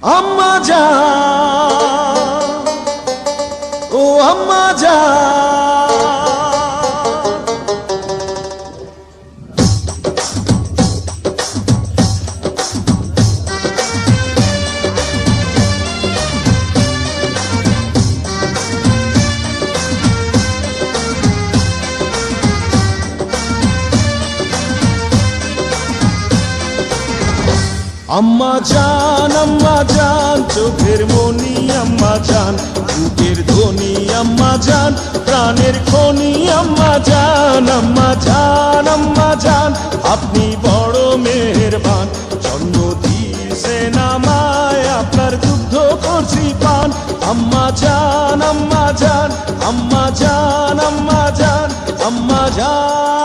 আম্মা জান, ও আম্মা জান। আম্মা জান, চোখের মনি আম্মা জান, বুকের ধ্বনি আম্মা জান, প্রাণের খনি আম্মা জান। আম্মা জান, আম্মা জান, আপনি বড় মেহেরবান, জন্ম দিয়েছেন আমায়, আপনার দুগ্ধ করছি পান। আম্মা জান, আম্মা জান, আম্মা জান, আম্মা জান, আম্মা জান।